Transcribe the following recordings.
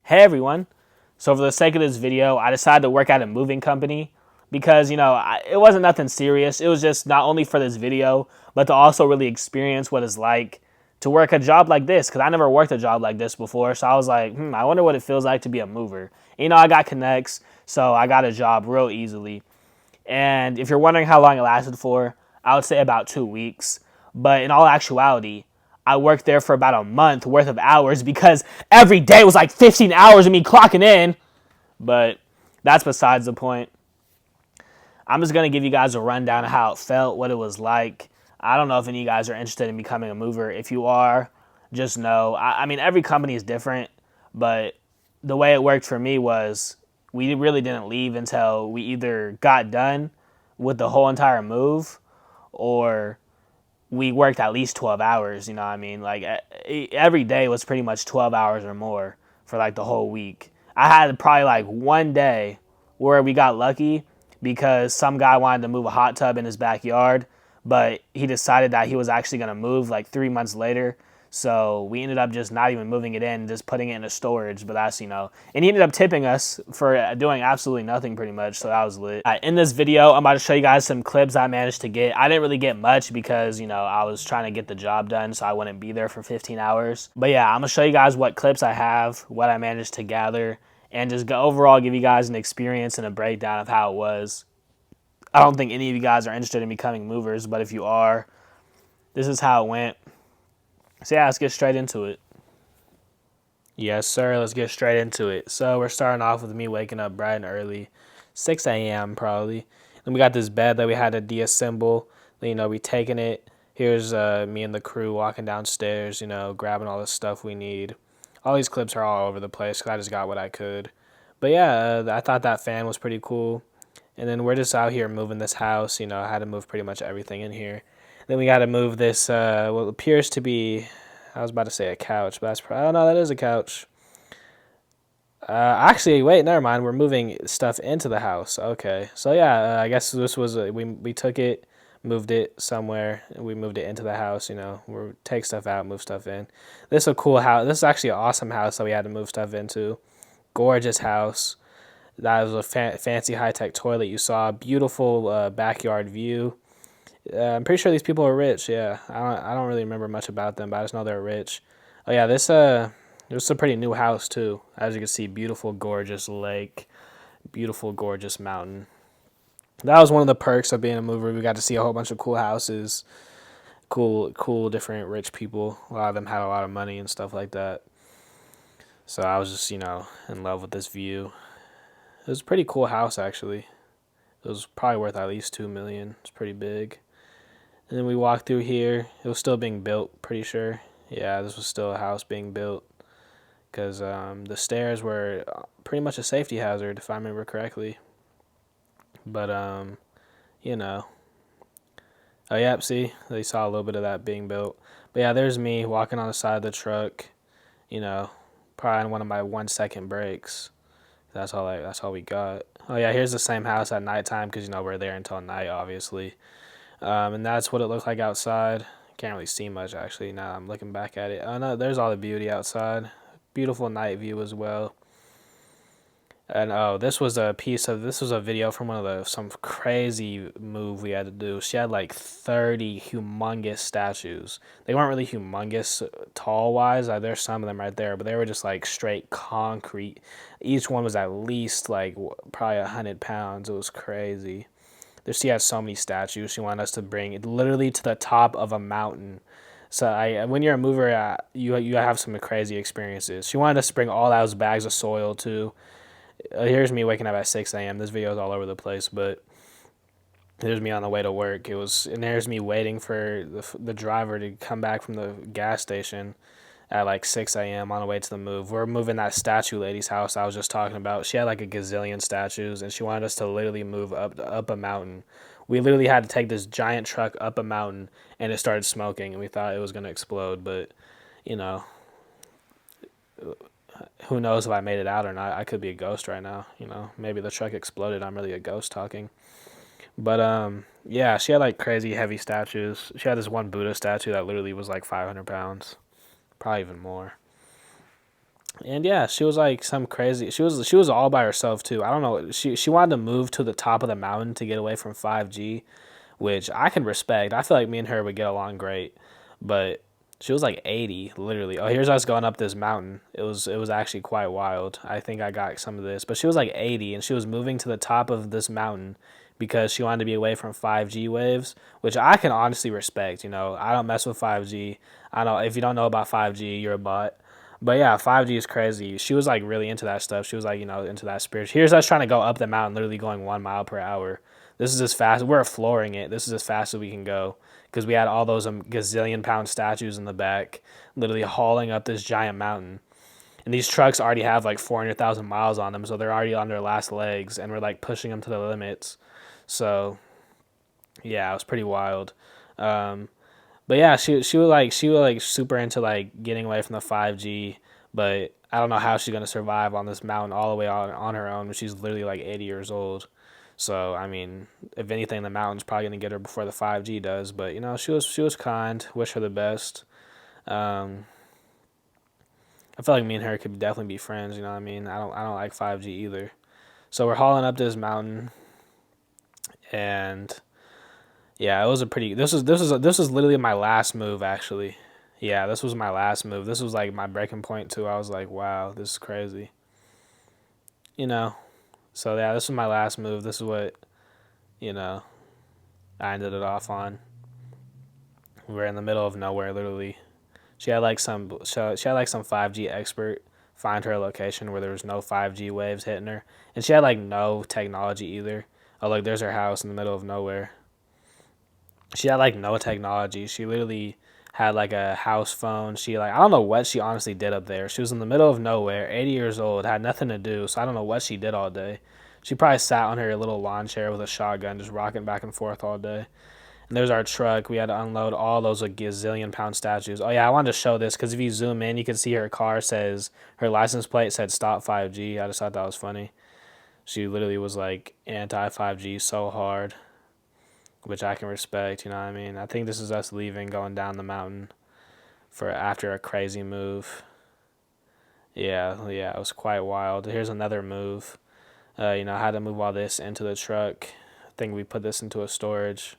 Hey everyone. So for the sake of this video, I decided to work at a moving company because, it wasn't nothing serious. It was just not only for this video, but to also really experience what it's like to work a job like this because I never worked a job like this before. So I was like, I wonder what it feels like to be a mover. I got connects, so I got a job real easily. And if you're wondering how long it lasted for, I would say about 2 weeks. But in all actuality, I worked there for about a month worth of hours because every day was like 15 hours of me clocking in. But that's besides the point. I'm just going to give you guys a rundown of how it felt, what it was like. I don't know if any of you guys are interested in becoming a mover. If you are, just know. I mean, every company is different, but the way it worked for me was we really didn't leave until we either got done with the whole entire move or we worked at least 12 hours, you know what I mean? Like every day was pretty much 12 hours or more for like the whole week. I had probably like one day where we got lucky because some guy wanted to move a hot tub in his backyard, but he decided that he was actually going to move like 3 months later. So we ended up just not even moving it in, just putting it in a storage. But that's, and he ended up tipping us for doing absolutely nothing pretty much. So that was lit. In this video, I'm about to show you guys some clips I managed to get. I didn't really get much because, I was trying to get the job done so I wouldn't be there for 15 hours. But yeah, I'm going to show you guys what clips I have, what I managed to gather, and just overall give you guys an experience and a breakdown of how it was. I don't think any of you guys are interested in becoming movers, but if you are, this is how it went. So yeah, let's get straight into it. Yes, sir. Let's get straight into it. So we're starting off with me waking up bright and early, 6 a.m. probably. Then we got this bed that we had to deassemble. Then, we taking it. Here's me and the crew walking downstairs, grabbing all the stuff we need. All these clips are all over the place because I just got what I could. But yeah, I thought that fan was pretty cool. And then we're just out here moving this house. I had to move pretty much everything in here. Then we got to move this, what appears to be, I was about to say a couch, but that's probably, oh no, that is a couch. Actually, wait, never mind. We're moving stuff into the house. Okay. So yeah, I guess this was, we took it, moved it somewhere, and we moved it into the house, we take stuff out, move stuff in. This is a cool house. This is actually an awesome house that we had to move stuff into. Gorgeous house. That was a fancy high-tech toilet you saw. Beautiful backyard view. I'm pretty sure these people are rich. Yeah, I don't really remember much about them, but I just know they're rich. Oh yeah, this is a pretty new house too. As you can see, beautiful, gorgeous lake, beautiful, gorgeous mountain. That was one of the perks of being a mover. We got to see a whole bunch of cool houses, cool, different rich people. A lot of them had a lot of money and stuff like that. So I was just, in love with this view. It was a pretty cool house actually. It was probably worth at least $2 million. It's pretty big. And then we walked through here. It was still being built, pretty sure. Yeah, this was still a house being built. Because the stairs were pretty much a safety hazard, if I remember correctly. But, you know. Oh, yep, see? They saw a little bit of that being built. But yeah, there's me walking on the side of the truck. Probably on one of my 1-second breaks. That's all we got. Oh, yeah, here's the same house at nighttime because, we're there until night, obviously. And that's what it looked like outside. Can't really see much actually now I'm looking back at it. Oh no, there's all the beauty outside. Beautiful night view as well. And this was a video from some crazy move we had to do. She had like 30 humongous statues. They weren't really humongous tall wise. There's some of them right there, but they were just like straight concrete. Each one was at least like probably 100 pounds. It was crazy. She has so many statues. She wanted us to bring it literally to the top of a mountain. So when you're a mover, you have some crazy experiences. She wanted us to bring all those bags of soil too. Here's me waking up at 6 a.m. This video is all over the place, but here's me on the way to work. And there's me waiting for the driver to come back from the gas station at like 6 a.m. on the way to the move. We're moving that statue lady's house I was just talking about. She had like a gazillion statues, and she wanted us to literally move up a mountain. We literally had to take this giant truck up a mountain, and it started smoking, and we thought it was going to explode, but, who knows if I made it out or not. I could be a ghost right now, Maybe the truck exploded. I'm really a ghost talking. But, yeah, she had like crazy heavy statues. She had this one Buddha statue that literally was like 500 pounds. Probably even more. And yeah, she was like some crazy. She was all by herself too. I don't know. She wanted to move to the top of the mountain to get away from 5G, which I can respect. I feel like me and her would get along great, but she was like 80, literally. Oh, here's us going up this mountain. It was actually quite wild. I think I got some of this, but she was like 80, and she was moving to the top of this mountain because she wanted to be away from 5G waves, which I can honestly respect. I don't mess with 5G. I don't. If you don't know about 5G, you're a butt. But yeah, 5G is crazy. She was like really into that stuff. She was like, into that spirit. Here's us trying to go up the mountain, literally going 1 mile per hour. This is as fast. We're flooring it. This is as fast as we can go because we had all those gazillion pound statues in the back, literally hauling up this giant mountain. And these trucks already have like 400,000 miles on them, so they're already on their last legs, and we're like pushing them to the limits. So yeah, it was pretty wild. Um, but yeah, she was like super into like getting away from the 5G, but I don't know how she's gonna survive on this mountain all the way on her own when she's literally like 80 years old. So I mean, if anything, the mountain's probably gonna get her before the 5G does. But she was kind. Wish her the best. Um, I feel like me and her could definitely be friends. You know what I mean? I don't like 5G either. So we're hauling up this mountain, and yeah, it was a pretty. This was literally my last move actually. Yeah, this was my last move. This was like my breaking point too. I was like, wow, this is crazy. You know. So yeah, this was my last move. This is what you know I ended it off on. We're in the middle of nowhere, literally. She had like some 5G expert find her a location where there was no 5G waves hitting her, and she had like no technology either. Oh, look, there's her house in the middle of nowhere. She had like no technology. She literally had like a house phone. She like I don't know what she honestly did up there. She was in the middle of nowhere, 80 years old, had nothing to do. So I don't know what she did all day. She probably sat on her little lawn chair with a shotgun, just rocking back and forth all day. And there's our truck. We had to unload all those like gazillion pound statues. Oh yeah, I wanted to show this because if you zoom in, you can see her car says her license plate said "Stop 5G." I just thought that was funny. She literally was like anti 5G so hard, which I can respect. You know what I mean? I think this is us leaving, going down the mountain for after a crazy move. Yeah, yeah, it was quite wild. Here's another move. I had to move all this into the truck. I think we put this into a storage.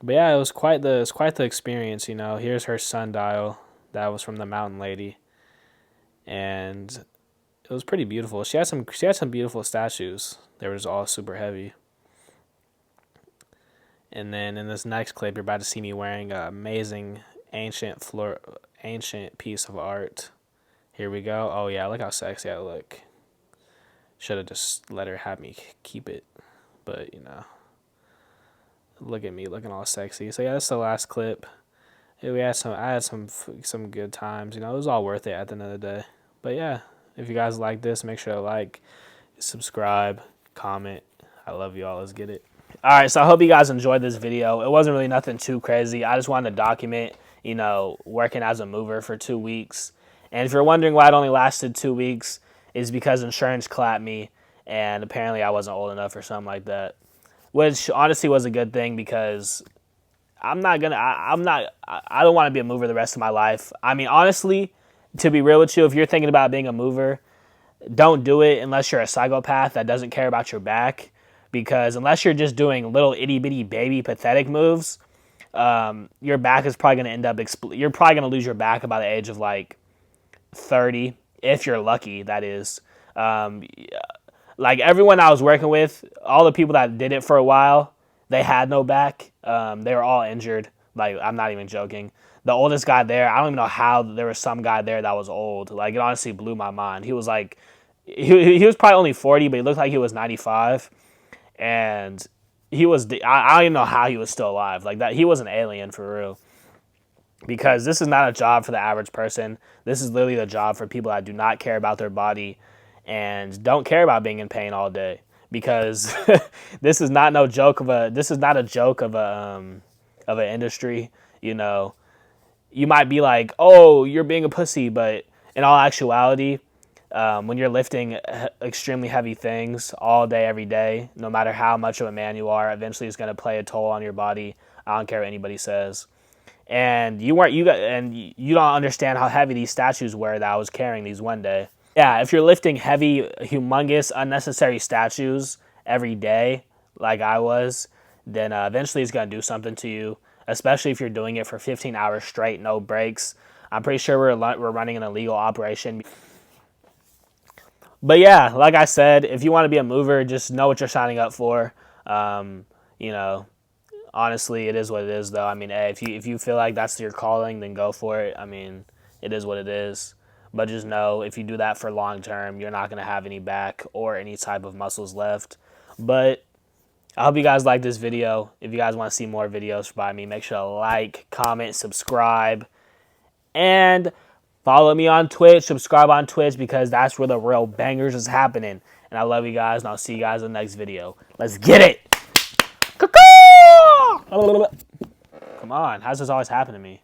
But yeah, it was quite the experience. Here's her sundial that was from the mountain lady, and it was pretty beautiful. She had some beautiful statues. They were just all super heavy. And then in this next clip, you're about to see me wearing an amazing ancient piece of art. Here we go. Oh yeah, look how sexy I look. Should have just let her have me keep it, but look at me looking all sexy. So yeah, that's the last clip. Yeah, I had some good times. It was all worth it at the end of the day. But yeah, if you guys like this, make sure to like, subscribe, comment. I love you all. Let's get it. All right, so I hope you guys enjoyed this video. It wasn't really nothing too crazy. I just wanted to document, working as a mover for 2 weeks. And if you're wondering why it only lasted 2 weeks, is because insurance clapped me, and apparently I wasn't old enough or something like that. Which honestly was a good thing because I don't want to be a mover the rest of my life. I mean, honestly, to be real with you, if you're thinking about being a mover, don't do it unless you're a psychopath that doesn't care about your back. Because unless you're just doing little itty bitty baby pathetic moves, your back is probably going to end up, you're probably going to lose your back by the age of like 30, if you're lucky, that is. Like everyone I was working with, all the people that did it for a while, they had no back. They were all injured. Like, I'm not even joking. The oldest guy there, I don't even know how there was some guy there that was old. Like, it honestly blew my mind. He was like, he was probably only 40, but he looked like he was 95. And I don't even know how he was still alive. Like, that, he was an alien for real. Because this is not a job for the average person. This is literally a job for people that do not care about their body and don't care about being in pain all day. Because this is not a joke of an industry. You might be like, oh, you're being a pussy, but in all actuality, when you're lifting extremely heavy things all day, every day, no matter how much of a man you are, eventually it's going to play a toll on your body. I don't care what anybody says. and you don't understand how heavy these statues were that I was carrying these one day. Yeah, if you're lifting heavy, humongous, unnecessary statues every day, like I was, then eventually it's gonna do something to you. Especially if you're doing it for 15 hours straight, no breaks. I'm pretty sure we're running an illegal operation. But yeah, like I said, if you want to be a mover, just know what you're signing up for. You know, honestly, it is what it is, though. I mean, hey, if you feel like that's your calling, then go for it. I mean, it is what it is. But just know if you do that for long term, you're not gonna have any back or any type of muscles left. But I hope you guys like this video. If you guys want to see more videos by me, make sure to like, comment, subscribe, and follow me on Twitch. Subscribe on Twitch because that's where the real bangers is happening. And I love you guys, and I'll see you guys in the next video. Let's get it! Come on, how's this always happen to me?